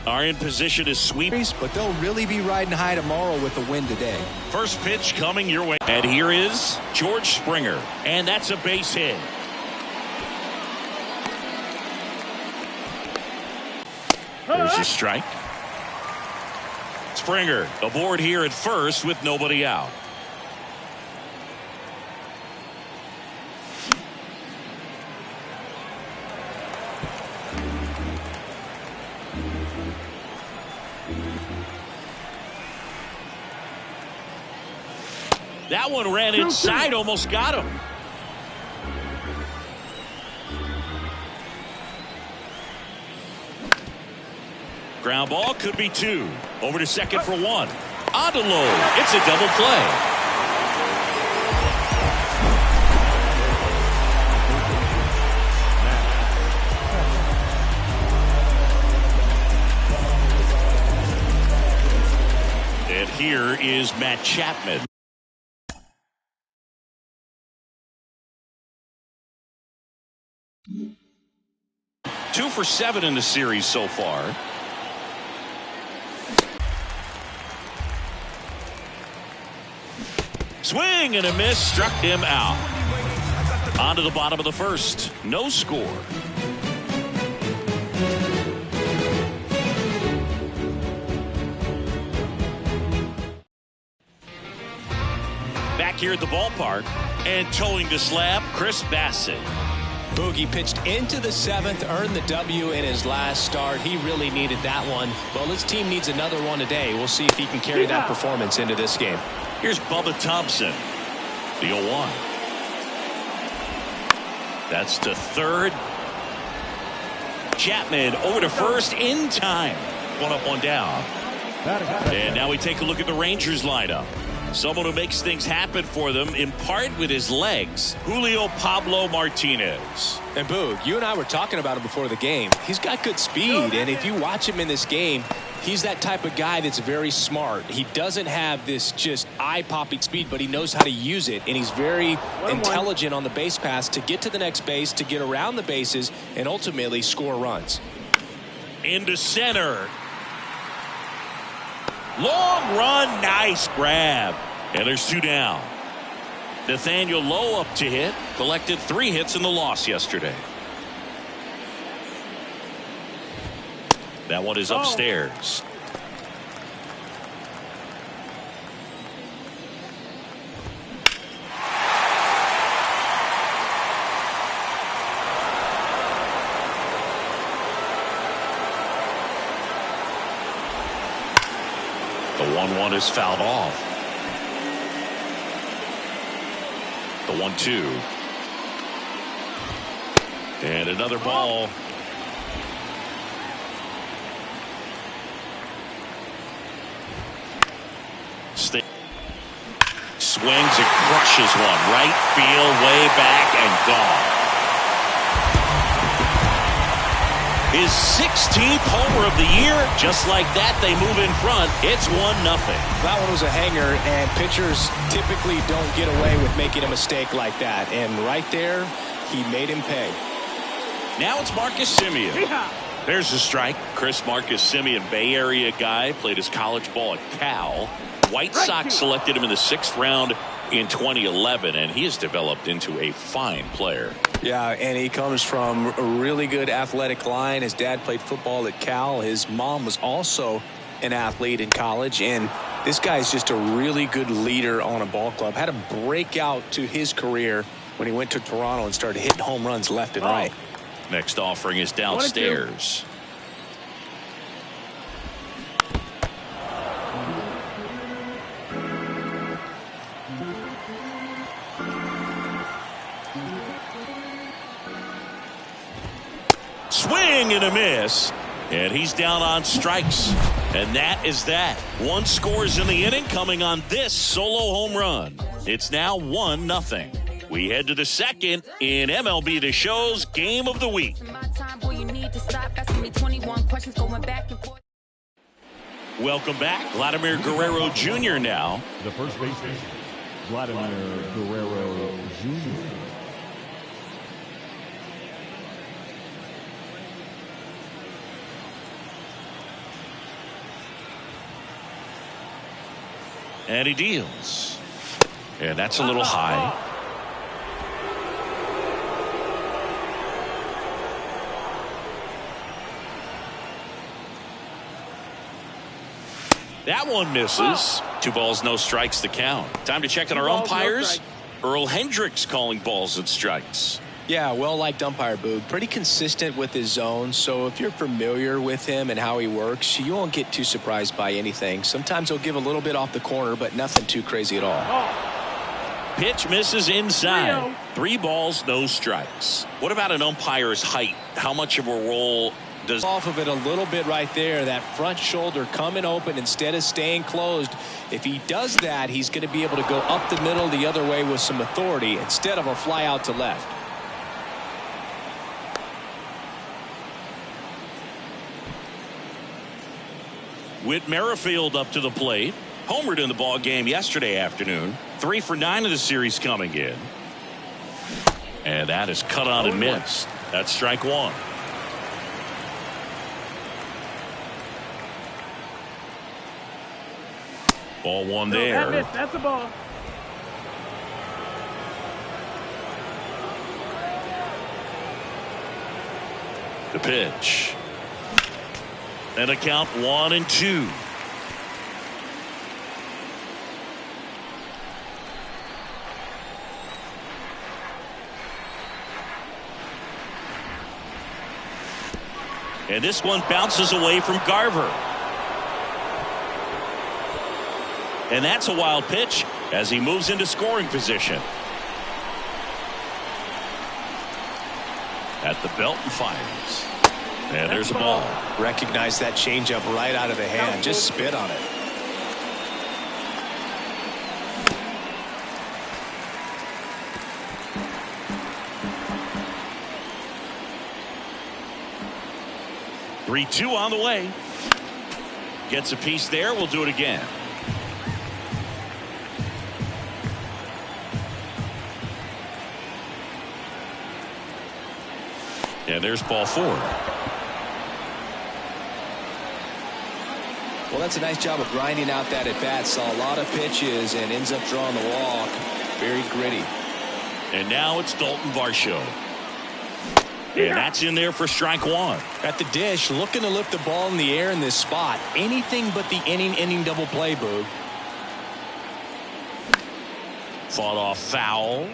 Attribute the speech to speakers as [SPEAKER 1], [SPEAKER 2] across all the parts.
[SPEAKER 1] are in position to sweep.
[SPEAKER 2] But they'll really be riding high tomorrow with the win today.
[SPEAKER 1] First pitch coming your way. And here is George Springer. And that's a base hit. There's a strike. Springer aboard here at first with nobody out. That one ran inside, almost got him. Ground ball, could be two. Over to second for one. On to low. It's a double play. And here is Matt Chapman. 2 for 7 in the series so far. Swing and a miss, struck him out. On to the bottom of the first. No score. Back here at the ballpark and towing the slab, Chris Bassett.
[SPEAKER 2] Boogie pitched into the 7th, earned the W in his last start. He really needed that one. Well, his team needs another one today. We'll see if he can carry that performance into this game.
[SPEAKER 1] Here's Bubba Thompson, the 0-1. That's to third. Chapman over to first in time. 1 up, 1 down. And now we take a look at the Rangers lineup. Someone who makes things happen for them, in part with his legs, Julio Pablo Martinez.
[SPEAKER 2] And Boog, you and I were talking about him before the game. He's got good speed, and if you watch him in this game, he's that type of guy that's very smart. He doesn't have this just eye-popping speed, but he knows how to use it, and he's very intelligent on the base pass to get to the next base, to get around the bases, and ultimately score runs.
[SPEAKER 1] Into center. Long run, nice grab. And there's 2 down. Nathaniel Lowe up to hit. Collected 3 hits in the loss yesterday. That one is upstairs. The 1-1 is fouled off. The 1-2. And another ball. Swings and crushes one. Right field, way back and gone. His 16th homer of the year. Just like that, they move in front. It's 1-0.
[SPEAKER 2] That one was a hanger, and pitchers typically don't get away with making a mistake like that. And right there, he made him pay.
[SPEAKER 1] Now it's Marcus Semien. There's a strike. Chris Marcus Semien, Bay Area guy, played his college ball at Cal. White Sox selected him in the 6th round in 2011, and he has developed into a fine player.
[SPEAKER 2] Yeah, and he comes from a really good athletic line. His dad played football at Cal. His mom was also an athlete in college, and this guy's just a really good leader on a ball club. Had a breakout to his career when he went to Toronto and started hitting home runs left and right.
[SPEAKER 1] Next offering is downstairs. Swing and a miss, and he's down on strikes, and that is that. 1 scores in the inning, coming on this solo home run. It's now 1-0. We head to the second in MLB The Show's Game of the Week. Welcome back. Vladimir Guerrero Jr. now.
[SPEAKER 3] The first baseman, Vladimir Guerrero Jr.
[SPEAKER 1] And he deals. And that's a little high. That one misses. 2 balls, no strikes to count. Time to check on our umpires. Earl Hendricks calling balls and strikes.
[SPEAKER 2] Yeah, well-liked umpire, Boog. Pretty consistent with his zone, so if you're familiar with him and how he works, you won't get too surprised by anything. Sometimes he'll give a little bit off the corner, but nothing too crazy at all.
[SPEAKER 1] Pitch misses inside. 3 balls, no strikes. What about an umpire's height? How much of a role does...
[SPEAKER 2] Off of it a little bit right there, that front shoulder coming open instead of staying closed. If he does that, he's going to be able to go up the middle the other way with some authority instead of a fly out to left.
[SPEAKER 1] Whit Merrifield up to the plate. Homered in the ball game yesterday afternoon. 3 for 9 of the series coming in. And that is cut on and missed. That's strike 1. Ball 1 there.
[SPEAKER 4] That's a ball.
[SPEAKER 1] The pitch. And a count 1-2. And this one bounces away from Garver. And that's a wild pitch as he moves into scoring position. At the belt and fires. And there's a ball.
[SPEAKER 2] Recognize that changeup right out of the hand. Just spit on it.
[SPEAKER 1] Three-two on the way. Gets a piece there. We'll do it again. And there's ball 4.
[SPEAKER 2] Well, that's a nice job of grinding out that at bat. Saw a lot of pitches and ends up drawing the walk. Very gritty.
[SPEAKER 1] And now it's Dalton Varsho. And that's in there for strike 1.
[SPEAKER 2] At the dish, looking to lift the ball in the air in this spot. Anything but the inning double play, Boog.
[SPEAKER 1] Fought off foul.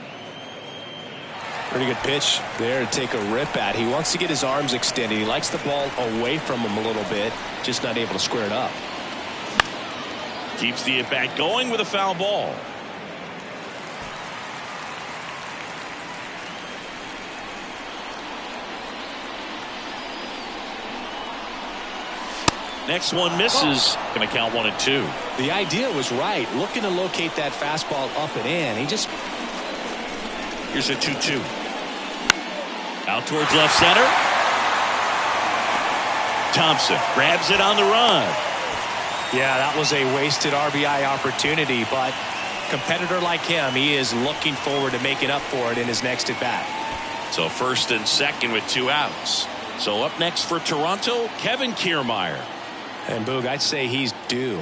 [SPEAKER 2] Pretty good pitch there to take a rip at. He wants to get his arms extended. He likes the ball away from him a little bit, just not able to square it up.
[SPEAKER 1] Keeps the at-bat going with a foul ball. Next one misses. Going to count 1-2.
[SPEAKER 2] The idea was right. Looking to locate that fastball up and in. He just...
[SPEAKER 1] Here's a 2-2. Out towards left center. Thompson grabs it on the run.
[SPEAKER 2] Yeah, that was a wasted RBI opportunity, but competitor like him, he is looking forward to making up for it in his next at bat.
[SPEAKER 1] So first and second with 2 outs. So up next for Toronto, Kevin Kiermaier.
[SPEAKER 2] And Boog, I'd say he's due.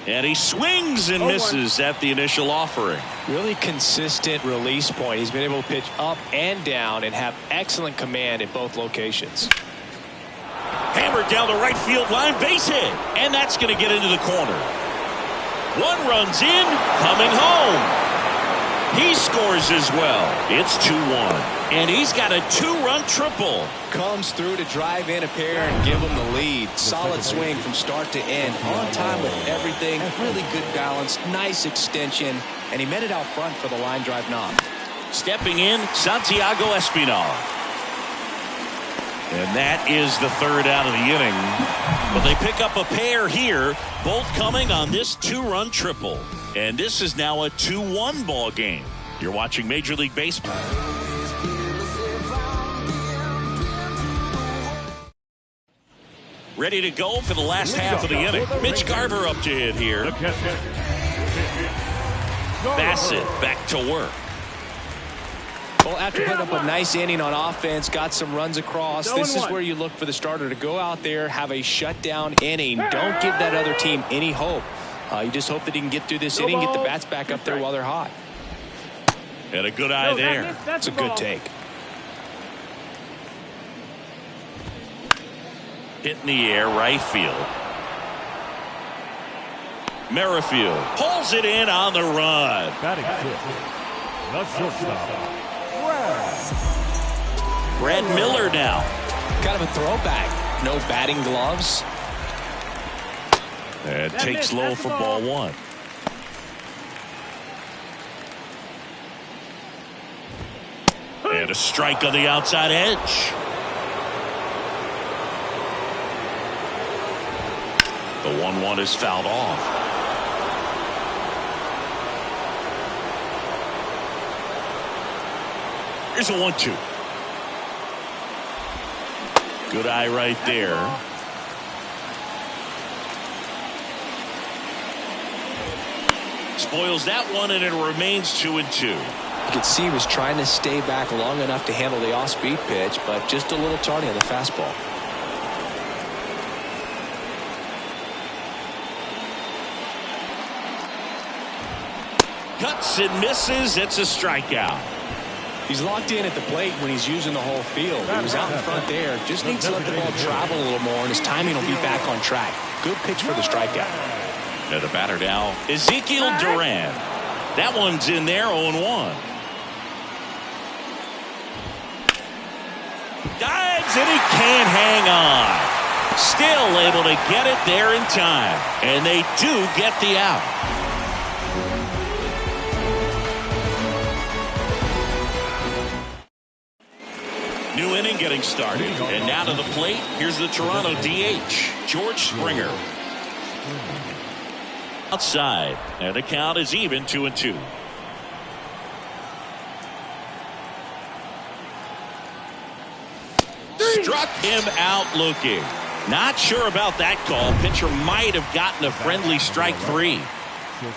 [SPEAKER 1] And he swings and misses at the initial offering.
[SPEAKER 2] Really consistent release point. He's been able to pitch up and down and have excellent command at both locations.
[SPEAKER 1] Hammered down the right field line, base hit. And that's going to get into the corner. 1 runs in, coming home. He scores as well. It's 2-1. And he's got a 2-run triple.
[SPEAKER 2] Comes through to drive in a pair and give him the lead. Solid swing from start to end. On time with everything. Really good balance. Nice extension. And he met it out front for the line drive knock.
[SPEAKER 1] Stepping in, Santiago Espinal. And that is the 3rd out of the inning. But they pick up a pair here, both coming on this 2-run triple. And this is now a 2-1 ball game. You're watching Major League Baseball. Ready to go for the last half of the inning. Mitch Garver up to hit here. Bassett back to work.
[SPEAKER 2] Well, after putting up a nice inning on offense, got some runs across, this is where you look for the starter to go out there, have a shutdown inning. Don't give that other team any hope. You just hope that he can get through this inning, get the bats back up there while they're hot.
[SPEAKER 1] And a good eye there.
[SPEAKER 2] That's a good take.
[SPEAKER 1] Hit in the air, right field. Merrifield pulls it in on the run.
[SPEAKER 3] Batting fifth, the shortstop,
[SPEAKER 1] Brad Miller now.
[SPEAKER 2] Kind of a throwback. No batting gloves.
[SPEAKER 1] And takes low for ball one. And a strike on the outside edge. The 1-1 is fouled off. Here's a 1-2. Good eye right there. Spoils that one, and it remains 2-2.
[SPEAKER 2] You could see he was trying to stay back long enough to handle the off-speed pitch, but just a little tardy on the fastball.
[SPEAKER 1] Cuts and misses. It's a strikeout.
[SPEAKER 2] He's locked in at the plate when he's using the whole field. He was out in front there. Just needs to let the ball travel a little more, and his timing will be back on track. Good pitch for the strikeout.
[SPEAKER 1] And the batter now, Ezekiel Duran. That one's in there, 0-1. Dives, and he can't hang on. Still able to get it there in time. And they do get the out. New inning getting started. And now to the plate, here's the Toronto DH, George Springer. Outside, and the count is even, 2-2. Struck him out looking. Not sure about that call. Pitcher might have gotten a friendly strike 3.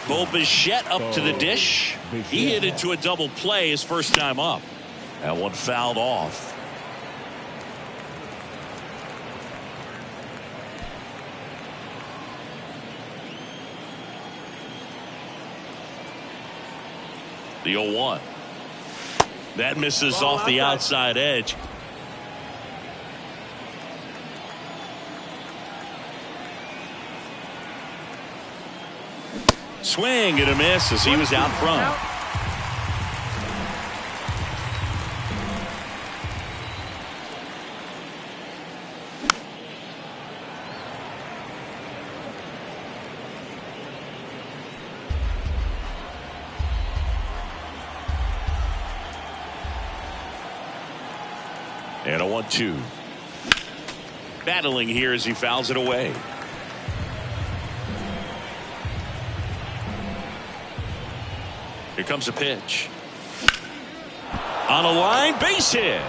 [SPEAKER 1] Bo Bichette up to the dish. He hit into a double play his first time up. That one fouled off. The 0-1. That misses off the outside edge. Swing and a miss as he was out front. And a 1-2. Battling here as he fouls it away. Here comes a pitch. On a line, base hit.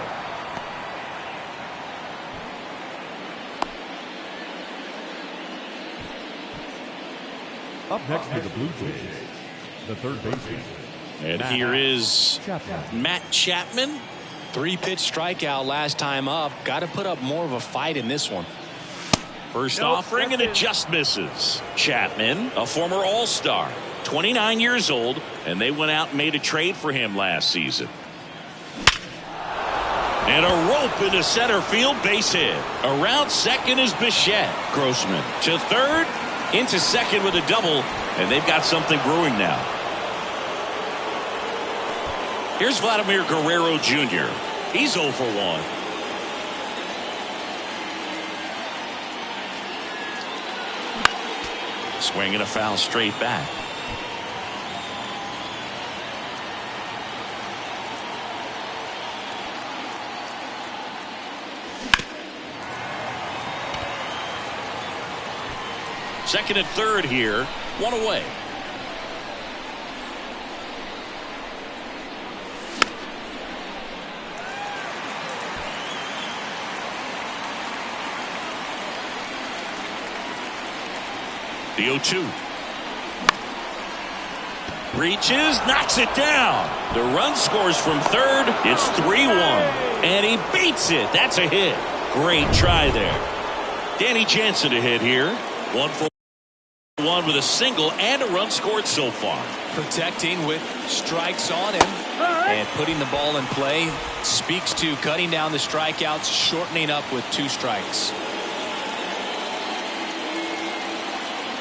[SPEAKER 3] Up next to the Blue Jays, the third baseman.
[SPEAKER 1] And here is Matt Chapman.
[SPEAKER 2] 3-pitch strikeout last time up. Got to put up more of a fight in this one.
[SPEAKER 1] First offering, and it just misses. Chapman, a former All-Star, 29 years old, and they went out and made a trade for him last season. And a rope into center field, base hit. Around second is Bichette. Grossman to third, into second with a double, and they've got something brewing now. Here's Vladimir Guerrero Jr. He's 0 for 1. Swing and a foul straight back. Second and third here, one away. The 0-2. Reaches, knocks it down. The run scores from third. It's 3-1. And he beats it. That's a hit. Great try there. Danny Jansen to hit here. 1 for One with a single and a run scored so far.
[SPEAKER 2] Protecting with strikes on him and putting the ball in play speaks to cutting down the strikeouts, shortening up with 2 strikes.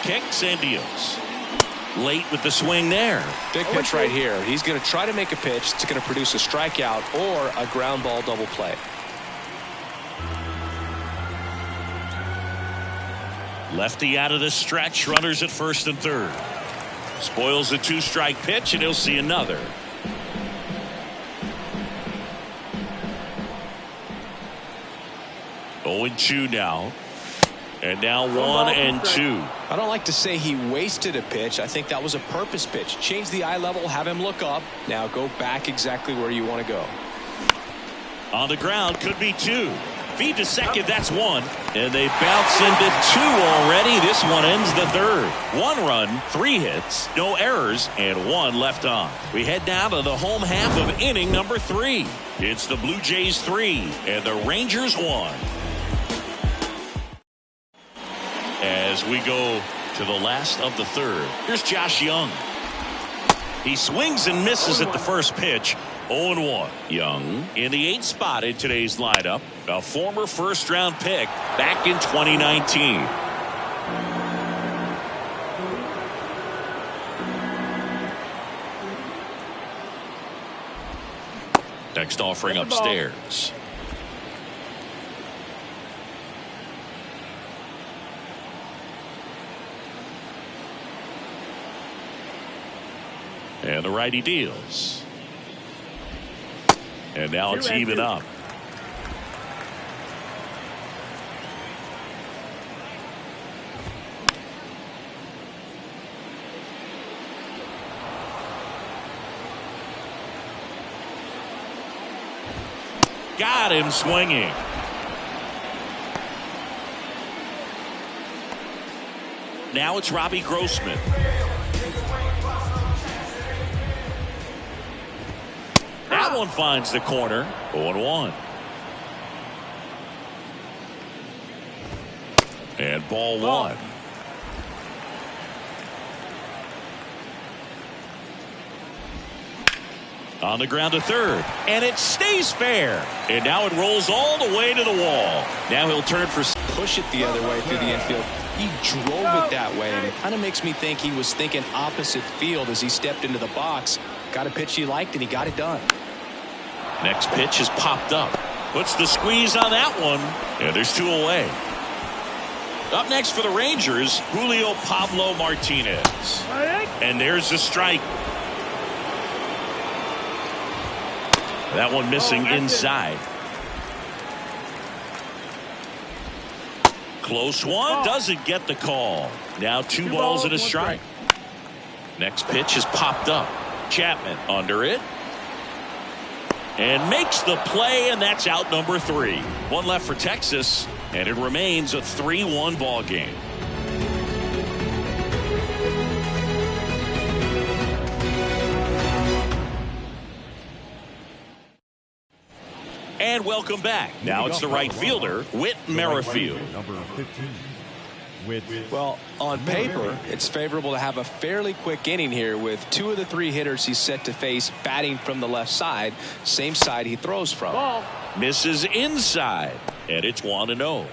[SPEAKER 1] Kicks and deals. Late with the swing there.
[SPEAKER 2] Big pitch right here. He's going to try to make a pitch that's going to produce a strikeout or a ground ball double play.
[SPEAKER 1] Lefty out of the stretch. Runners at first and third. Spoils a 2-strike pitch, and he'll see another. Oh, and 2 now. And now 1 and 2.
[SPEAKER 2] I don't like to say he wasted a pitch. I think that was a purpose pitch. Change the eye level, have him look up. Now go back exactly where you want to go.
[SPEAKER 1] On the ground, could be 2. Feed to second, that's 1. And they bounce into 2 already. This one ends the third. 1 run, 3 hits, no errors, and 1 left on. We head now to the home half of inning number 3. It's the Blue Jays 3 and the Rangers 1. As we go to the last of the third, here's Josh Young. He swings and misses at the first pitch. 0-1. Young in the 8th spot in today's lineup. A former first-round pick back in 2019. Next offering upstairs. And the righty deals. And now it's even up. Got him swinging. Now it's Robbie Grossman. That one finds the corner. 0-1. And ball 1. On the ground to third. And it stays fair. And now it rolls all the way to the wall. Now he'll turn for...
[SPEAKER 2] Push it the other way through the infield. He drove it that way. And it kind of makes me think he was thinking opposite field as he stepped into the box. Got a pitch he liked, and he got it done.
[SPEAKER 1] Next pitch is popped up. Puts the squeeze on that one. And there's 2 away. Up next for the Rangers, Julio Pablo Martinez. And there's the strike. That one missing inside. Close one. Doesn't get the call. Now 2 balls and a strike. Next pitch is popped up. Chapman under it. And makes the play, and that's out number 3. 1 left for Texas, and it remains a 3-1 ball game. And welcome back. Now it's the right fielder, Whit Merrifield.
[SPEAKER 3] Number 15.
[SPEAKER 2] Well, on paper, it's favorable to have a fairly quick inning here with 2 of the 3 hitters he's set to face batting from the left side, same side he throws from.
[SPEAKER 1] Misses inside, and it's 1-0.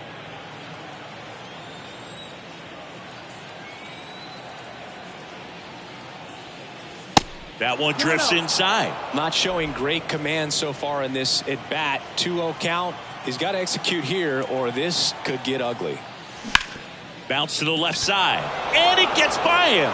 [SPEAKER 1] That one drifts inside.
[SPEAKER 2] Not showing great command so far in this at bat. 2-0 count. He's got to execute here, or this could get ugly.
[SPEAKER 1] Bounce to the left side, and it gets by him.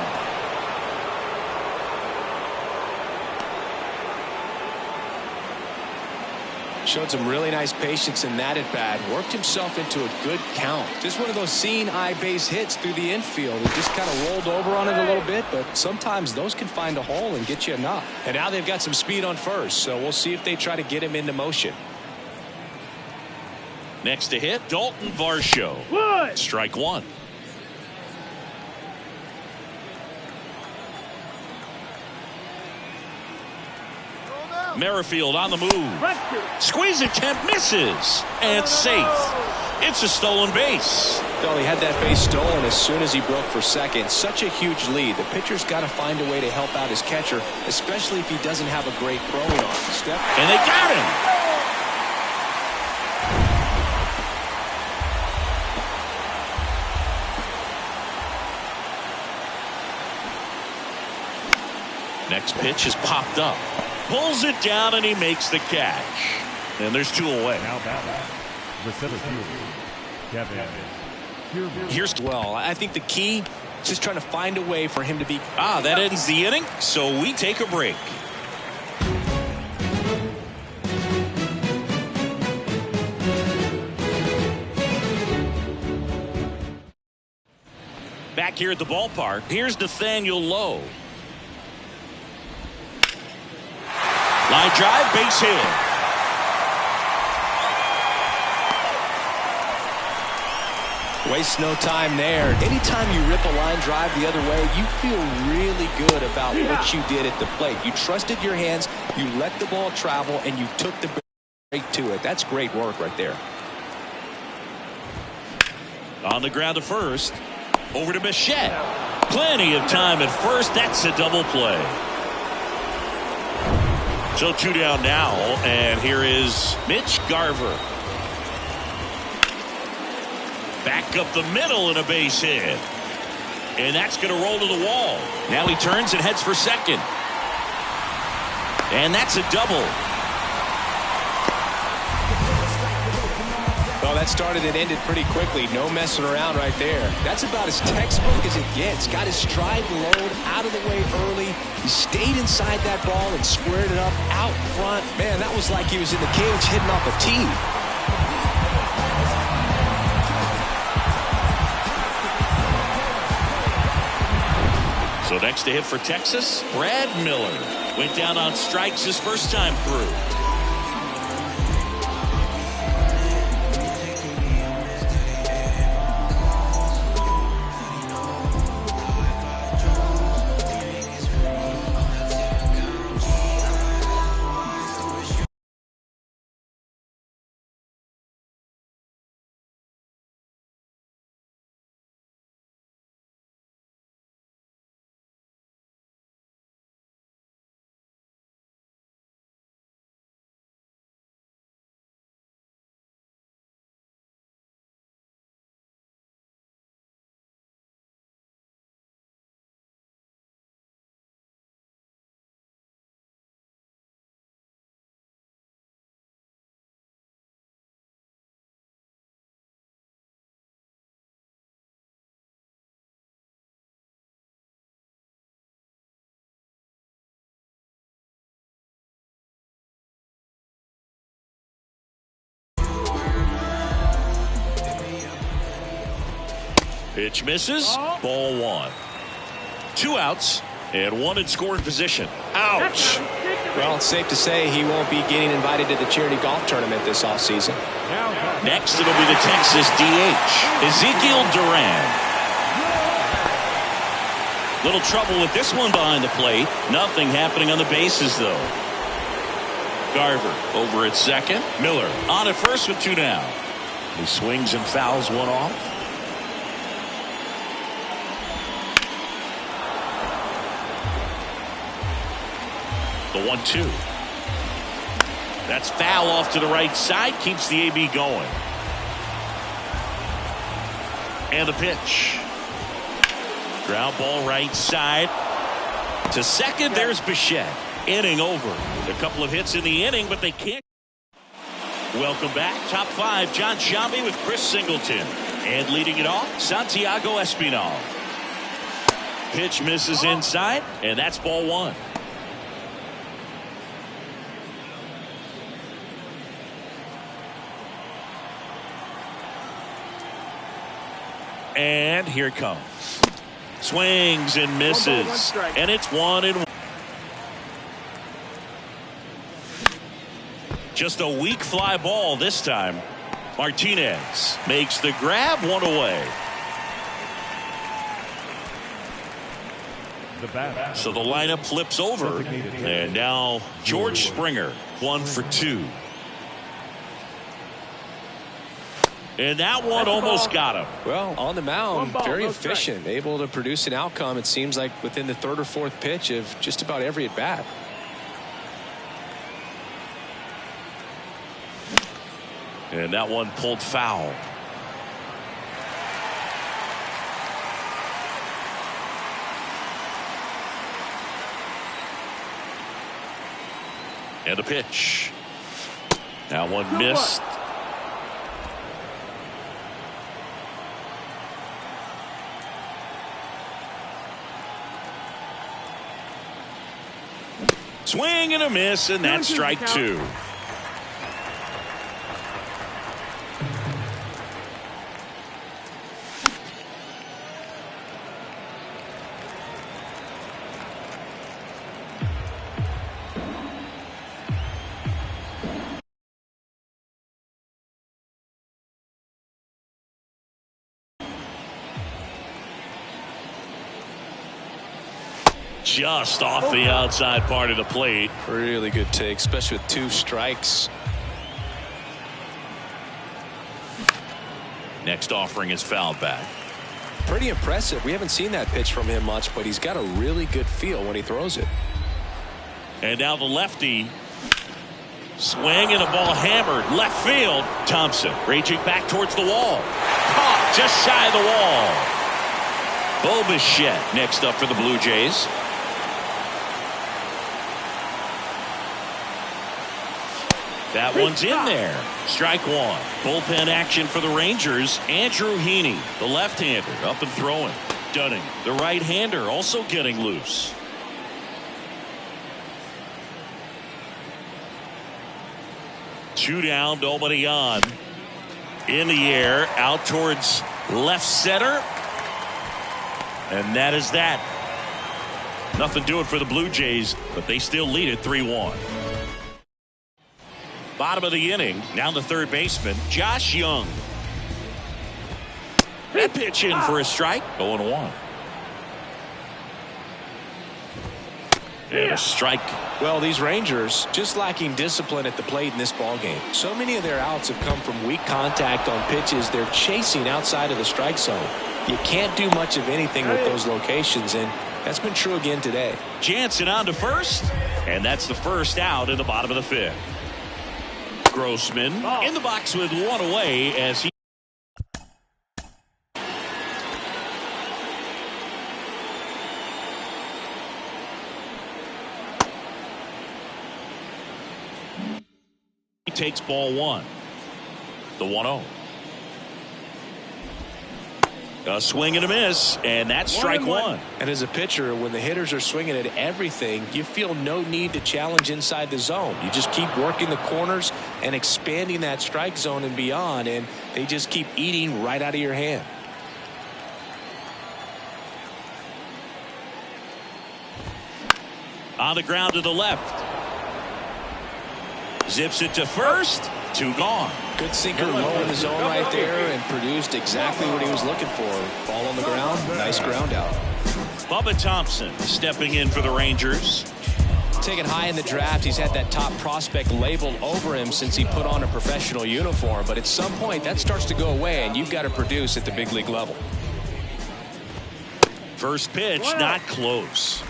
[SPEAKER 2] Showed some really nice patience in that at bat. Worked himself into a good count. Just one of those seeing eye base hits through the infield. He just kind of rolled over on it a little bit, but sometimes those can find a hole and get you enough. And now they've got some speed on first, so we'll see if they try to get him into motion.
[SPEAKER 1] Next to hit, Dalton Varsho. Strike 1. Merrifield on the move. Squeeze attempt misses. And safe. It's a stolen base.
[SPEAKER 2] Well, he had that base stolen as soon as he broke for second. Such a huge lead. The pitcher's got to find a way to help out his catcher, especially if he doesn't have a great throwing arm.
[SPEAKER 1] And they got him. Next pitch is popped up. Pulls it down, and he makes the catch. And there's 2 away.
[SPEAKER 3] Now batting, the center fielder, Kevin.
[SPEAKER 2] Here's well, I think the key is just trying to find a way for him to be.
[SPEAKER 1] That ends the inning, so we take a break. Back here at the ballpark, here's Nathaniel Lowe. Line drive, base hit.
[SPEAKER 2] Waste no time there. Anytime you rip a line drive the other way, you feel really good about what you did at the plate. You trusted your hands, you let the ball travel, and you took the break to it. That's great work right there.
[SPEAKER 1] On the ground to first. Over to Bichette. Plenty of time at first. That's a double play. So 2 down now, and here is Mitch Garver. Back up the middle and a base hit. And that's going to roll to the wall. Now he turns and heads for second. And that's a double.
[SPEAKER 2] Well, that started and ended pretty quickly. No messing around right there. That's about as textbook as it gets. Got his stride load out of the way early. He stayed inside that ball and squared it up out front. Man, that was like he was in the cage hitting off a tee.
[SPEAKER 1] So next to hit for Texas, Brad Miller. Went down on strikes his first time through. Pitch misses. Ball 1. 2 outs and 1 in scoring position. Ouch.
[SPEAKER 2] Well, it's safe to say he won't be getting invited to the charity golf tournament this offseason.
[SPEAKER 1] Next, it'll be the Texas DH, Ezekiel Duran. Little trouble with this one behind the plate. Nothing happening on the bases, though. Garver over at second. Miller on at first with 2 down. He swings and fouls one off. The 1-2. That's foul off to the right side. Keeps the AB going. And the pitch. Ground ball right side. To second, there's Bichette. Inning over. A couple of hits in the inning, but they can't. Welcome back. Top 5, John Shambi with Chris Singleton. And leading it off, Santiago Espinal. Pitch misses inside, and that's ball 1. And here it comes. Swings and misses. And it's 1-1. Just a weak fly ball this time. Martinez makes the grab, 1 away. So the lineup flips over. And now George Springer, 1 for 2. And that one almost got him.
[SPEAKER 2] Well, on the mound,
[SPEAKER 3] ball,
[SPEAKER 2] very
[SPEAKER 3] no
[SPEAKER 2] efficient,
[SPEAKER 3] strike.
[SPEAKER 2] able to produce an outcome, it seems like, within the third or fourth pitch of just about every at-bat.
[SPEAKER 1] And that one pulled foul. And a pitch. That one missed. Swing and a miss, and that's strike two. Just off the outside part of the plate.
[SPEAKER 2] Really good take, especially with 2 strikes.
[SPEAKER 1] Next offering is fouled back.
[SPEAKER 2] Pretty impressive. We haven't seen that pitch from him much, but he's got a really good feel when he throws it.
[SPEAKER 1] And now the lefty. Swing and a ball hammered left field. Thompson raging back towards the wall. Caught just shy of the wall. Bo Bichette next up for the Blue Jays. That one's in there. Strike one. Bullpen action for the Rangers. Andrew Heaney, the left-hander, up and throwing. Dunning, the right-hander, also getting loose. Two down, nobody on. In the air, out towards left center. And that is that. Nothing doing for the Blue Jays, but they still lead it 3-1. Bottom of the inning, now the third baseman, Josh Young. That pitch in for a strike, 0-1. And a strike.
[SPEAKER 2] Well, these Rangers just lacking discipline at the plate in this ballgame. So many of their outs have come from weak contact on pitches they're chasing outside of the strike zone. You can't do much of anything with those locations, and that's been true again today.
[SPEAKER 1] Jansen on to first, and that's the first out in the bottom of the fifth. Grossman in the box with one away as he takes ball one. The 1-0. A swing and a miss, and that's strike one.
[SPEAKER 2] And as a pitcher, when the hitters are swinging at everything, you feel no need to challenge inside the zone. You just keep working the corners and expanding that strike zone and beyond, and they just keep eating right out of your hand.
[SPEAKER 1] On the ground to the left. Zips it to first. 2 gone.
[SPEAKER 2] Good sinker low in the zone right there and produced exactly what he was looking for. Ball on the ground. Nice ground out.
[SPEAKER 1] Bubba Thompson stepping in for the Rangers.
[SPEAKER 2] Taken high in the draft, he's had that top prospect label over him since he put on a professional uniform. But at some point, that starts to go away, and you've got to produce at the big league level.
[SPEAKER 1] First pitch, not close.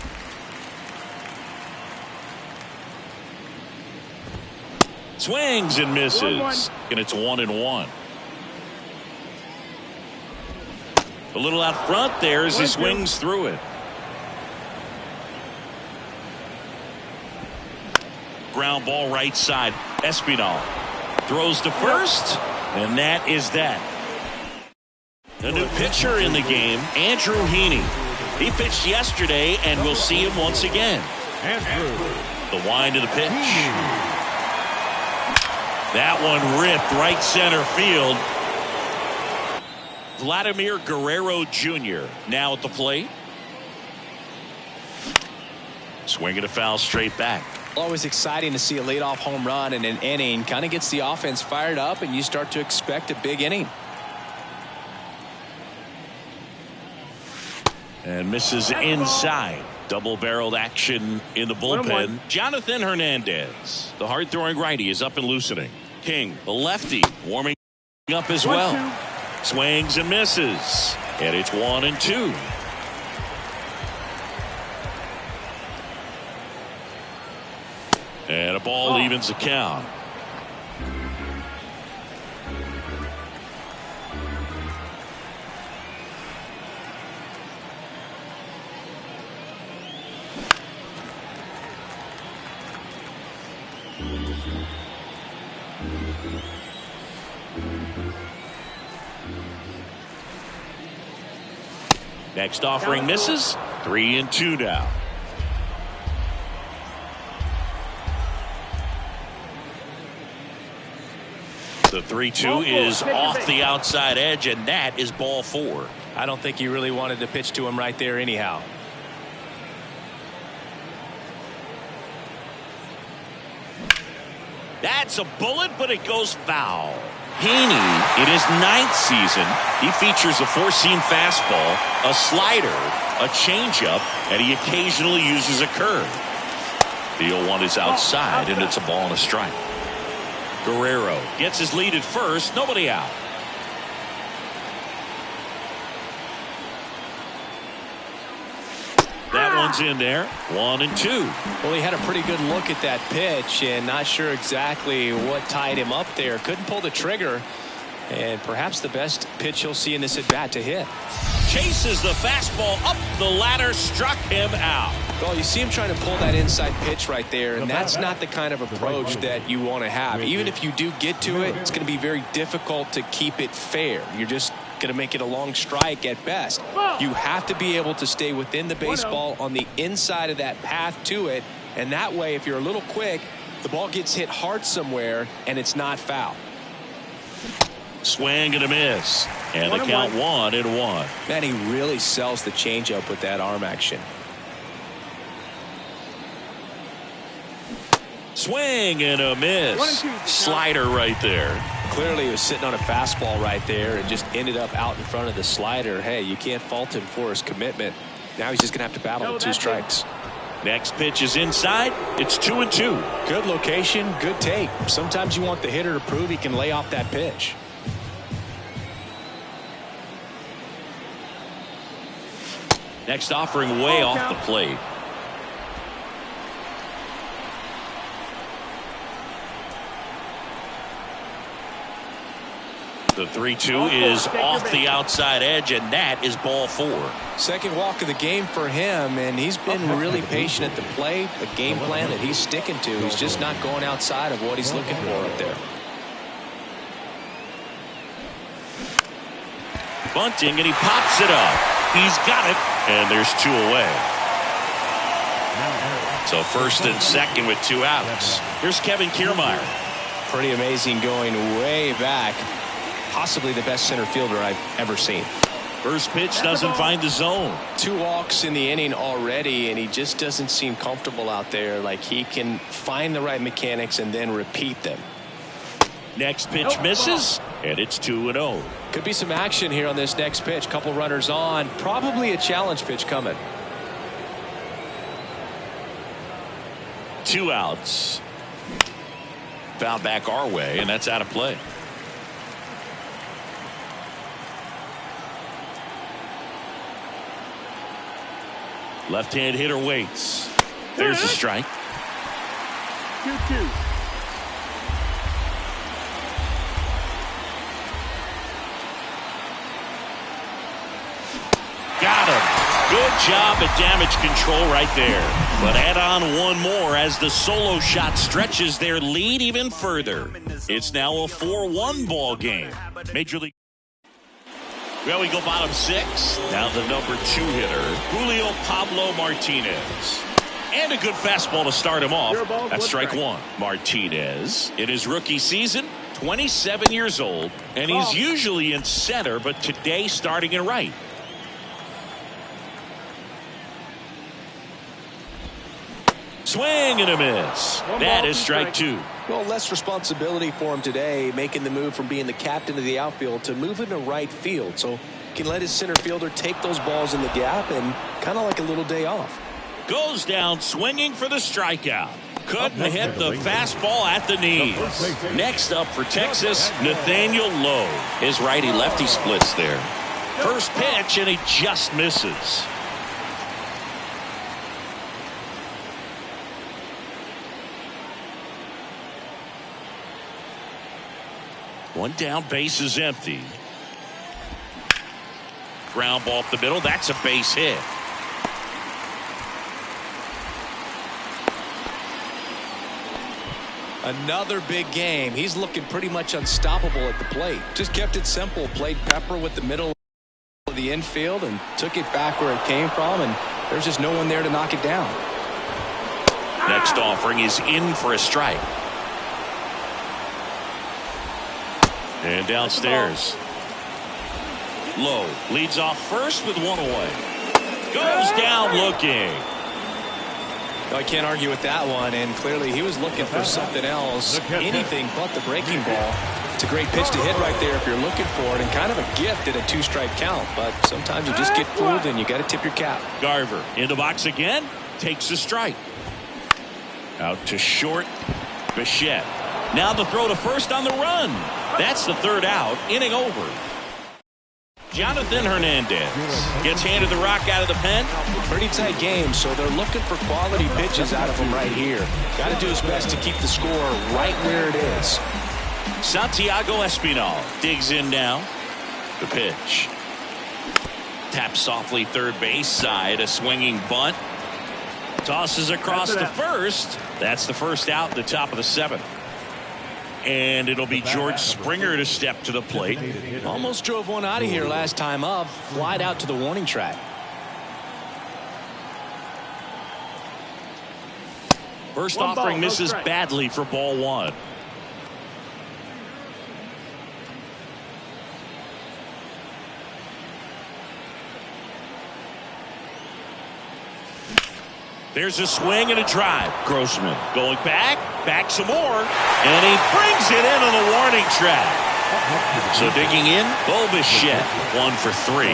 [SPEAKER 1] Swings and misses. And it's 1-1. A little out front there as he swings through it. Ground ball right side. Espinal throws to first, and that is that. A new pitcher in the game, Andrew Heaney. He pitched yesterday, and we'll see him once again. The wind of the pitch. That one ripped right center field. Vladimir Guerrero Jr. now at the plate. Swinging a foul straight back.
[SPEAKER 2] Always exciting to see a leadoff home run in an inning. Kind of gets the offense fired up, and you start to expect a big inning.
[SPEAKER 1] And misses inside. Double-barreled action in the bullpen. Jonathan Hernandez, the hard-throwing righty, is up and loosening. King, the lefty, warming Up as well. Swings and misses. And it's 1-2. And a ball evens the count. Next offering misses. 3-2 now. The 3-2 is off the outside edge, and that is ball 4.
[SPEAKER 2] I don't think he really wanted to pitch to him right there anyhow.
[SPEAKER 1] That's a bullet, but it goes foul. Heaney, in his 9th season, he features a 4-seam fastball, a slider, a changeup, and he occasionally uses a curve. The 0-1 is outside, and it's a ball and a strike. Guerrero gets his lead at first, nobody out. That one's in there. 1-2.
[SPEAKER 2] Well, he had a pretty good look at that pitch and not sure exactly what tied him up there. Couldn't pull the trigger, and perhaps the best pitch you'll see in this at bat to hit.
[SPEAKER 1] Chases the fastball up the ladder, struck him out.
[SPEAKER 2] Well, you see him trying to pull that inside pitch right there, and that's not the kind of approach that you want to have. Even if you do get to it, it's going to be very difficult to keep it fair. You're just going to make it a long strike at best. You have to be able to stay within the baseball on the inside of that path to it, and that way, if you're a little quick, the ball gets hit hard somewhere and it's not foul.
[SPEAKER 1] Swing and a miss, and the count 1-1.
[SPEAKER 2] Man, he really sells the changeup with that arm action.
[SPEAKER 1] Swing and a miss. Slider right there.
[SPEAKER 2] Clearly he was sitting on a fastball right there and just ended up out in front of the slider. Hey, you can't fault him for his commitment. Now he's just going to have to battle with 2 strikes.
[SPEAKER 1] Next pitch is inside. It's 2-2.
[SPEAKER 2] Good location, good take. Sometimes you want the hitter to prove he can lay off that pitch.
[SPEAKER 1] Next offering way off the plate. The 3-2 is off the outside edge, and that is ball 4.
[SPEAKER 2] Second walk of the game for him, and he's been really patient at the plate. A game plan that he's sticking to. He's just not going outside of what he's looking for up there.
[SPEAKER 1] Bunting, and he pops it up. He's got it, and there's 2 away. So first and second with 2 outs. Here's Kevin Kiermaier.
[SPEAKER 2] Pretty amazing, going way back. Possibly the best center fielder I've ever seen.
[SPEAKER 1] First pitch doesn't find the zone.
[SPEAKER 2] 2 walks in the inning already, and he just doesn't seem comfortable out there. Like he can find the right mechanics and then repeat them.
[SPEAKER 1] Next pitch misses, and it's 2-0.
[SPEAKER 2] Could be some action here on this next pitch. Couple runners on. Probably a challenge pitch coming.
[SPEAKER 1] 2 outs. Foul back our way, and that's out of play. Left-hand hitter waits. There's the strike.
[SPEAKER 4] 2-2.
[SPEAKER 1] Got him. Good job at damage control right there. But add on one more as the solo shot stretches their lead even further. It's now a 4-1 ball game. Major League. Well, we go bottom 6. Now the number 2 hitter, Julio Pablo Martinez. And a good fastball to start him off. That's strike 1. Martinez, in his rookie season, 27 years old, and he's usually in center, but today starting in right. Swing and a miss. That is strike 2.
[SPEAKER 2] Well, less responsibility for him today, making the move from being the captain of the outfield to moving to right field. So can let his center fielder take those balls in the gap and kind of like a little day off.
[SPEAKER 1] Goes down swinging for the strikeout. Couldn't hit the fastball at the knees. Next up for Texas, Nathaniel Lowe. His righty-lefty splits there. First pitch, and he just misses. One down, base is empty. Ground ball up the middle. That's a base hit.
[SPEAKER 2] Another big game. He's looking pretty much unstoppable at the plate. Just kept it simple. Played pepper with the middle of the infield and took it back where it came from, and there's just no one there to knock it down.
[SPEAKER 1] Next offering is in for a strike. And downstairs. Lowe leads off first with one away. Goes down looking.
[SPEAKER 2] I can't argue with that one, and clearly he was looking for something else, anything but the breaking ball. It's a great pitch to hit right there if you're looking for it, and kind of a gift at a two-strike count, but sometimes you just get fooled and you got to tip your cap.
[SPEAKER 1] Garver in the box again, takes a strike. Out to short, Bichette. Now the throw to first on the run. That's the third out, inning over. Jonathan Hernandez gets handed the rock out of the pen.
[SPEAKER 2] Pretty tight game, so they're looking for quality pitches out of him right here. Got to do his best to keep the score right where it is.
[SPEAKER 1] Santiago Espinal digs in now. The pitch. Taps softly third base side, a swinging bunt. Tosses across to first. That's the first out, the top of the seventh. And it'll be George Springer to step to the plate.
[SPEAKER 2] Almost drove one out of here last time up. Flied out to the warning track.
[SPEAKER 1] First offering misses badly for ball one. There's a swing and a drive. Grossman going back some more, and he brings it into the warning track. So digging in, Bichette, 1 for 3.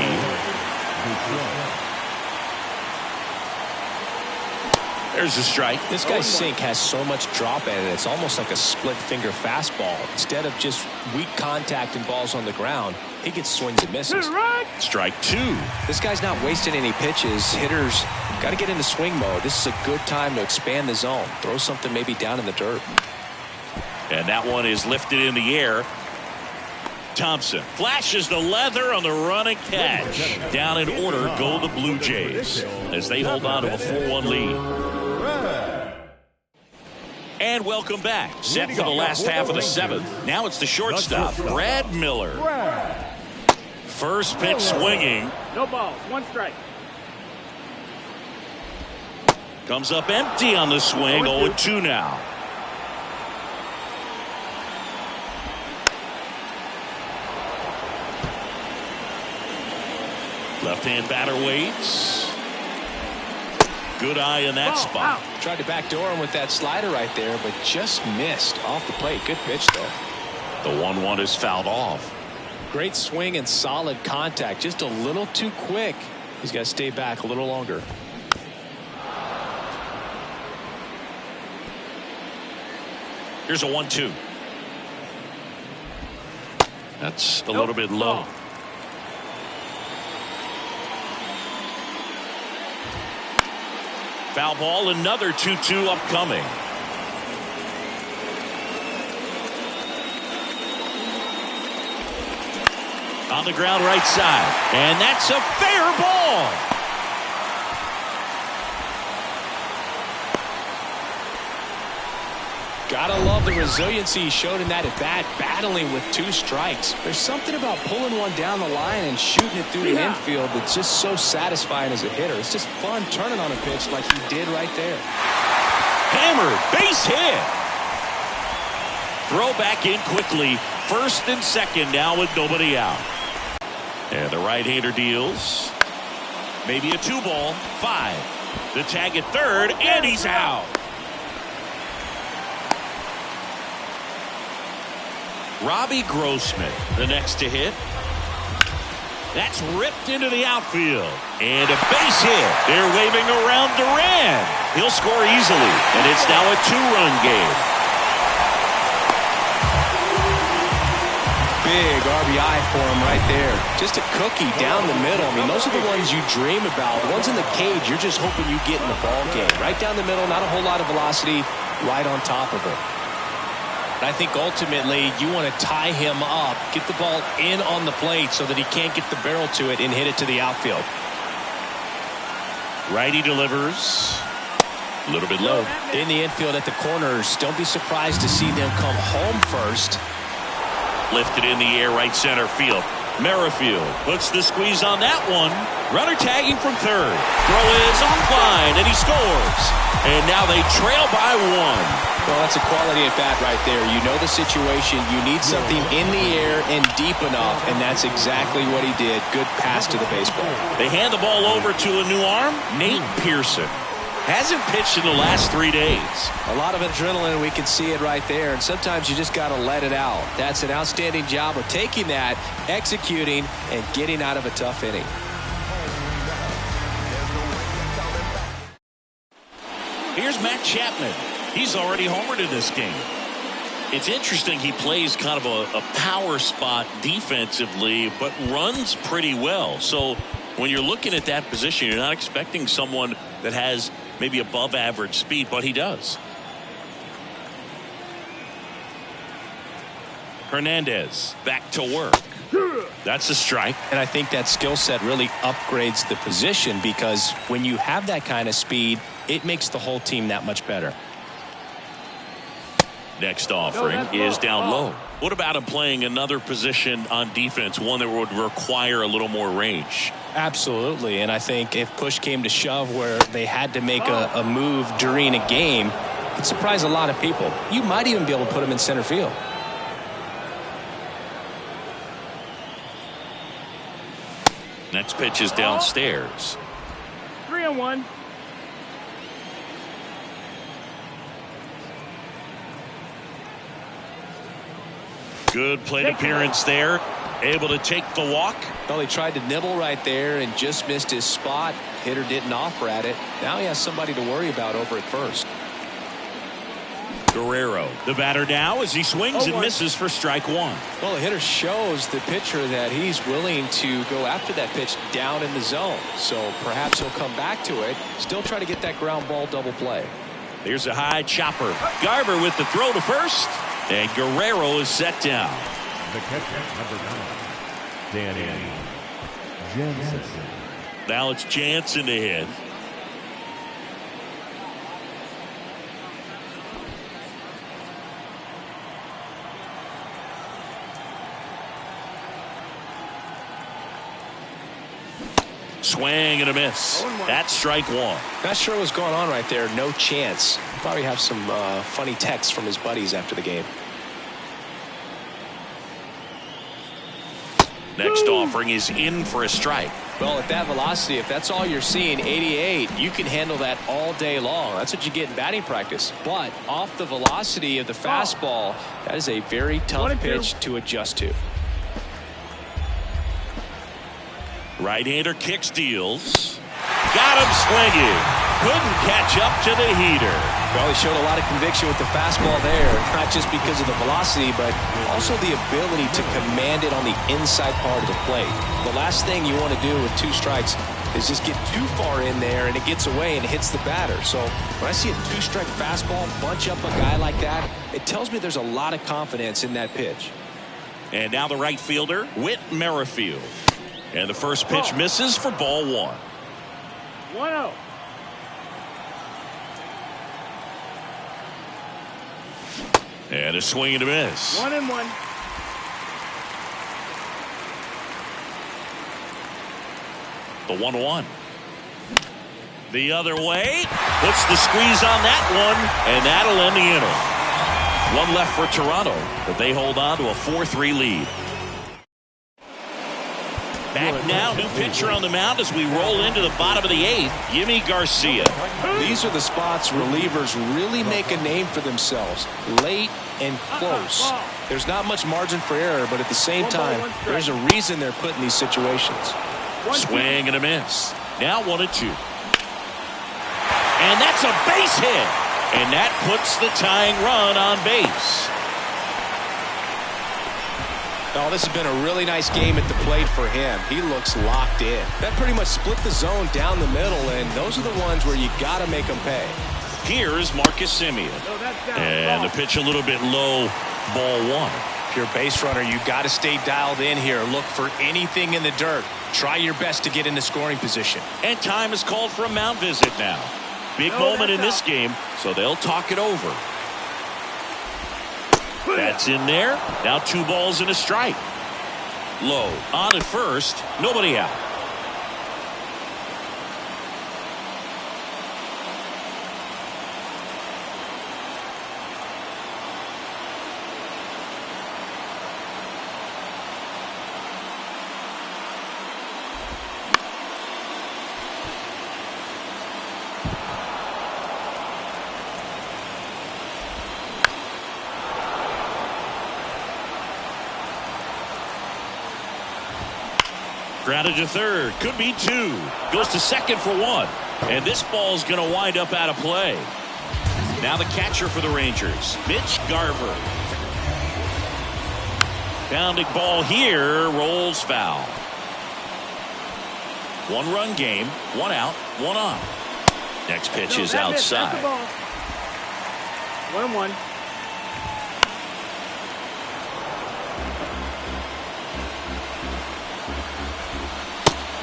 [SPEAKER 1] There's a strike.
[SPEAKER 2] This guy's sink has so much drop in it. It's almost like a split finger fastball. Instead of just weak contact and balls on the ground, he gets swings and misses.
[SPEAKER 1] Strike 2.
[SPEAKER 2] This guy's not wasting any pitches. Hitters got to get into swing mode. This is a good time to expand the zone. Throw something maybe down in the dirt.
[SPEAKER 1] And that one is lifted in the air. Thompson flashes the leather on the running catch. Down in order go the Blue Jays as they hold on to a 4-1 lead. And welcome back. Set for the last half of the seventh. Now it's the shortstop, Brad Miller. First pitch swinging.
[SPEAKER 4] No balls, 1 strike.
[SPEAKER 1] Comes up empty on the swing. 0-2 now. Left-hand batter waits. Good eye in that spot.
[SPEAKER 2] Tried to backdoor him with that slider right there, but just missed off the plate. Good pitch, though.
[SPEAKER 1] The 1-1 is fouled off.
[SPEAKER 2] Great swing and solid contact. Just a little too quick. He's got to stay back a little longer.
[SPEAKER 1] Here's a 1-2. That's a little bit low. Foul ball, another 2-2 upcoming. On the ground right side. And that's a fair ball.
[SPEAKER 2] Gotta love the resiliency he showed in that at bat, battling with 2 strikes. There's something about pulling one down the line and shooting it through the infield that's just so satisfying as a hitter. It's just fun turning on a pitch like he did right there.
[SPEAKER 1] Hammered, base hit. Throw back in quickly. First and second now with nobody out. And the right-hander deals. Maybe a 2-ball. 5. The tag at third, and he's out. Robbie Grossman, the next to hit. That's ripped into the outfield. And a base hit. They're waving around Duran. He'll score easily, and it's now a 2-run game.
[SPEAKER 2] Big RBI for him right there. Just a cookie down the middle. I mean, those are the ones you dream about. The ones in the cage, you're just hoping you get in the ball game. Right down the middle, not a whole lot of velocity, right on top of it. I think ultimately you want to tie him up, get the ball in on the plate so that he can't get the barrel to it and hit it to the outfield.
[SPEAKER 1] Righty delivers. A little bit low.
[SPEAKER 2] In the infield at the corners, don't be surprised to see them come home first.
[SPEAKER 1] Lifted in the air, right center field. Merrifield puts the squeeze on that one. Runner tagging from third. Throw is offline, and he scores. And now they trail by 1.
[SPEAKER 2] Well, that's a quality at bat right there. You know the situation. You need something in the air and deep enough, and that's exactly what he did. Good pass to the baseball.
[SPEAKER 1] They hand the ball over to a new arm, Nate Pearson. Hasn't pitched in the last 3 days.
[SPEAKER 2] A lot of adrenaline, we can see it right there, and sometimes you just got to let it out. That's an outstanding job of taking that, executing, and getting out of a tough inning.
[SPEAKER 1] Here's Matt Chapman. He's already homered in this game. It's interesting, he plays kind of a power spot defensively, but runs pretty well. So when you're looking at that position, you're not expecting someone that has maybe above average speed, but he does. Hernandez back to work. That's a strike.
[SPEAKER 2] And I think that skill set really upgrades the position, because when you have that kind of speed, it makes the whole team that much better.
[SPEAKER 1] Next offering is down low. What about him playing another position on defense, one that would require a little more range?
[SPEAKER 2] Absolutely, and I think if push came to shove where they had to make a move during a game, it'd surprise a lot of people. You might even be able to put him in center field.
[SPEAKER 1] Next pitch is downstairs.
[SPEAKER 4] 3-1.
[SPEAKER 1] Good plate appearance there. Able to take the walk.
[SPEAKER 2] Well, he tried to nibble right there and just missed his spot. Hitter didn't offer at it. Now he has somebody to worry about over at first.
[SPEAKER 1] Guerrero, the batter now, as he swings and misses for strike 1.
[SPEAKER 2] Well, the hitter shows the pitcher that he's willing to go after that pitch down in the zone. So perhaps he'll come back to it. Still try to get that ground ball double play.
[SPEAKER 1] There's a high chopper. Garver with the throw to first. And Guerrero is set down.
[SPEAKER 3] The catcher, number 9, Danny Jansen.
[SPEAKER 1] Now it's Jansen to hit. Swing and a miss. That's strike 1.
[SPEAKER 2] Not sure what's going on right there. No chance. Probably have some funny texts from his buddies after the game.
[SPEAKER 1] Next offering is in for a strike.
[SPEAKER 2] Well, at that velocity, if that's all you're seeing, 88, you can handle that all day long. That's what you get in batting practice. But off the velocity of the fastball, that is a very tough pitch to adjust to.
[SPEAKER 1] Right-hander kick steals. Got him swinging. Couldn't catch up to the heater.
[SPEAKER 2] Well, he showed a lot of conviction with the fastball there, not just because of the velocity, but also the ability to command it on the inside part of the plate. The last thing you want to do with 2 strikes is just get too far in there and it gets away and hits the batter. So when I see a 2-strike fastball bunch up a guy like that, it tells me there's a lot of confidence in that pitch.
[SPEAKER 1] And now the right fielder, Whit Merrifield. And the first pitch misses for ball 1.
[SPEAKER 4] 1-0.
[SPEAKER 1] And a swing and a miss.
[SPEAKER 4] 1-1.
[SPEAKER 1] The 1-1. The other way. Puts the squeeze on that one. And that'll end the inning. One left for Toronto, but they hold on to a 4-3 lead. Back now, new pitcher on the mound as we roll into the bottom of the 8th, Yimi Garcia.
[SPEAKER 2] These are the spots relievers really make a name for themselves. Late and close. There's not much margin for error, but at the same time, there's a reason they're put in these situations.
[SPEAKER 1] Swing and a miss. Now 1-2. And that's a base hit. And that puts the tying run on base.
[SPEAKER 2] Oh, this has been a really nice game at the plate for him. He looks locked in. That pretty much split the zone down the middle, and those are the ones where you got to make them pay.
[SPEAKER 1] Here's Marcus Semien. And the pitch a little bit low, ball 1.
[SPEAKER 2] If you're a base runner, you got to stay dialed in here. Look for anything in the dirt. Try your best to get into scoring position.
[SPEAKER 1] And time is called for a mound visit now. Big moment in this game, so they'll talk it over. That's in there. Now 2 balls and a strike. Low on at first. Nobody out. Grounded to third. Could be 2. Goes to second for 1. And this ball's going to wind up out of play. Now the catcher for the Rangers, Mitch Garver. Pounding ball here. Rolls foul. 1-run game. 1 out. 1 on. Next pitch is outside.
[SPEAKER 4] 1-1.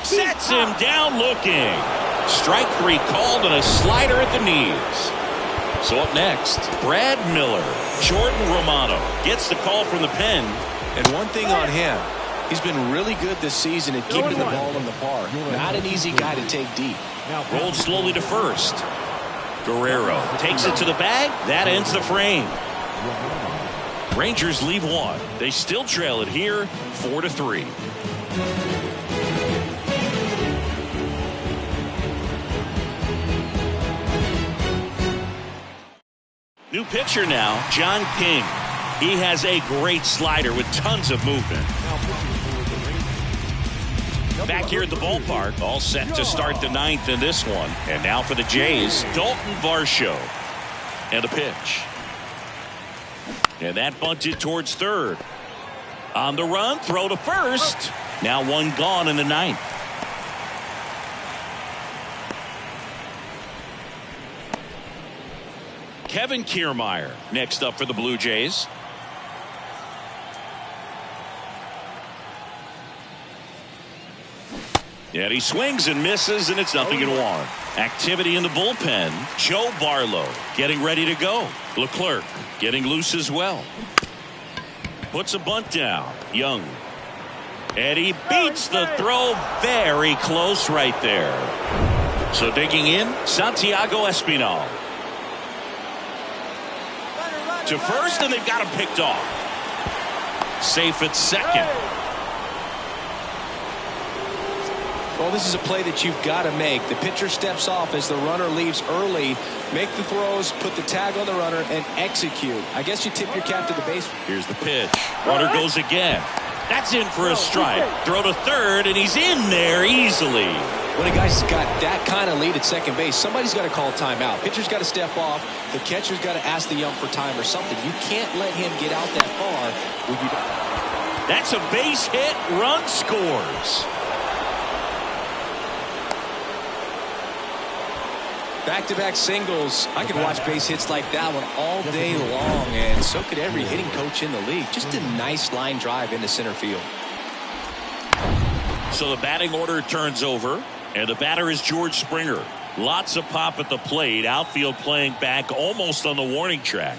[SPEAKER 1] Sets him down looking. Strike 3 called and a slider at the knees. So up next, Brad Miller. Jordan Romano gets the call from the pen.
[SPEAKER 2] And one thing on him, he's been really good this season at keeping the ball in the park. Not an easy guy to take deep.
[SPEAKER 1] Rolled slowly to first. Guerrero takes it to the bag. That ends the frame. Rangers leave 1. They still trail it here 4-3. New pitcher now, John King. He has a great slider with tons of movement. Back here at the ballpark, all set to start the 9th in this one. And now for the Jays, Dalton Varsho. And a pitch. And that bunted towards third. On the run, throw to first. Now 1 gone in the 9th. Kevin Kiermaier next up for the Blue Jays. And he swings and misses, and it's 0-1. Activity in the bullpen. Joe Barlow getting ready to go. Leclerc getting loose as well. Puts a bunt down. Young. And he beats the throw very close right there. So digging in, Santiago Espinal. To first, and they've got him picked off. Safe at second.
[SPEAKER 2] Well, this is a play that you've got to make. The pitcher steps off as the runner leaves early. Make the throws, put the tag on the runner, and execute. I guess you tip your cap to the base.
[SPEAKER 1] Here's the pitch. Runner goes again. That's in for a strike. Throw to third, and he's in there easily.
[SPEAKER 2] When a guy's got that kind of lead at second base, somebody's got to call timeout. Pitcher's got to step off. The catcher's got to ask the ump for time or something. You can't let him get out that far.
[SPEAKER 1] That's a base hit. Run scores.
[SPEAKER 2] Back-to-back singles. I could watch base hits like that one all day long, and so could every hitting coach in the league. Just a nice line drive into center field.
[SPEAKER 1] So the batting order turns over, and the batter is George Springer. Lots of pop at the plate. Outfield playing back almost on the warning track.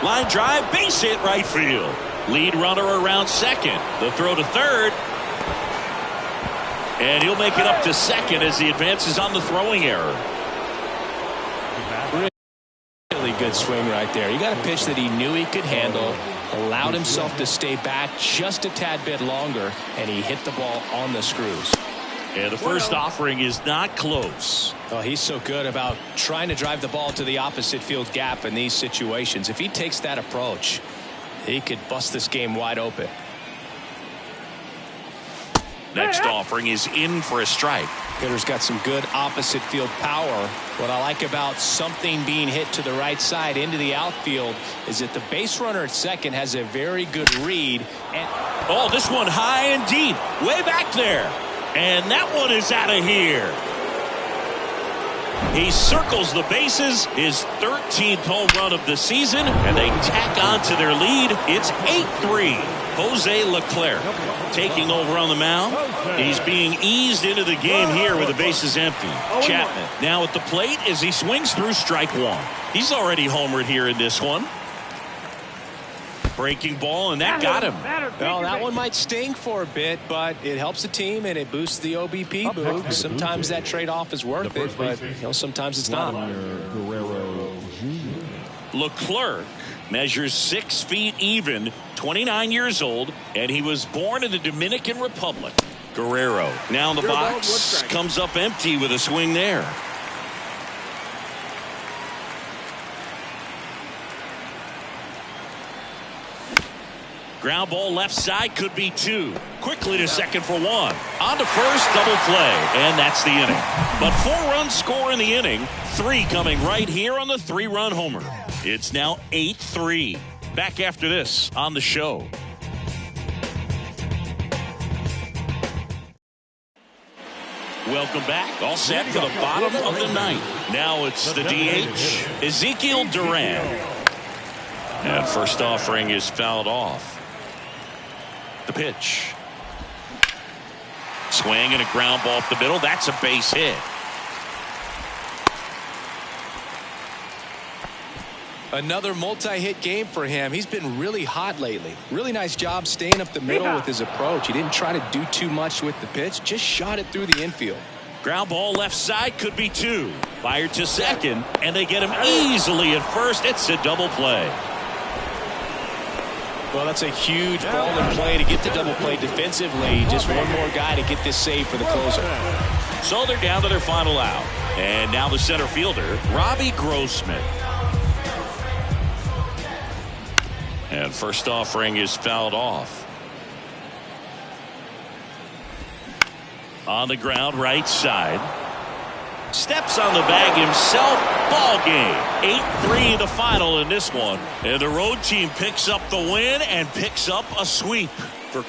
[SPEAKER 1] Line drive, base hit right field. Lead runner around second. The throw to third. And he'll make it up to second as he advances on the throwing error.
[SPEAKER 2] Really good swing right there. You got a pitch that he knew he could handle, allowed himself to stay back just a tad bit longer, and he hit the ball on the screws.
[SPEAKER 1] And the first offering is not close.
[SPEAKER 2] Oh, he's so good about trying to drive the ball to the opposite field gap in these situations. If he takes that approach, He could bust this game wide open.
[SPEAKER 1] Next offering is in for a strike.
[SPEAKER 2] Hitter's got some good opposite field power. What I like about something being hit to the right side into the outfield is that the base runner at second has a very good read. And
[SPEAKER 1] oh, this one high and deep, way back there. And that one is out of here. He circles the bases, his 13th home run of the season, and they tack on to their lead. It's 8-3. Jose Leclerc taking over on the mound. He's being eased into the game here with the bases empty. Chapman now at the plate as he swings through strike one. He's already homered here in this one. Breaking ball, and that got him.
[SPEAKER 2] Well, that one might sting for a bit, but it helps the team and it boosts the OBP book. Sometimes that trade-off is worth it, but sometimes it's not.
[SPEAKER 1] Leclerc measures 6 feet even, 29 years old, and he was born in the Dominican Republic. Guerrero now in the box, comes up empty with a swing there. Ground ball left side, could be 2. Quickly to second for 1. On to first, double play, and that's the inning. But 4 runs score in the inning, 3 coming right here on the 3-run homer. It's now 8-3. Back after this on the show. Welcome back. All set for the bottom of the ninth. Now it's the DH, Ezekiel Duran. And first offering is fouled off. The pitch. Swing and a ground ball up the middle. That's a base hit.
[SPEAKER 2] Another multi-hit game for him. He's been really hot lately. Really nice job staying up the middle with his approach. He didn't try to do too much with the pitch. Just shot it through the infield.
[SPEAKER 1] Ground ball left side, could be 2. Fired to second, and they get him easily at first. It's a double play.
[SPEAKER 2] Well, that's a huge ball in play to get the double play defensively. Just one more guy to get this save for the closer.
[SPEAKER 1] So they're down to their final out. And now the center fielder, Robbie Grossman. And first offering is fouled off. On the ground, right side. Steps on the bag himself. Ball game. 8-3 the final in this one. And the road team picks up the win and picks up a sweep. For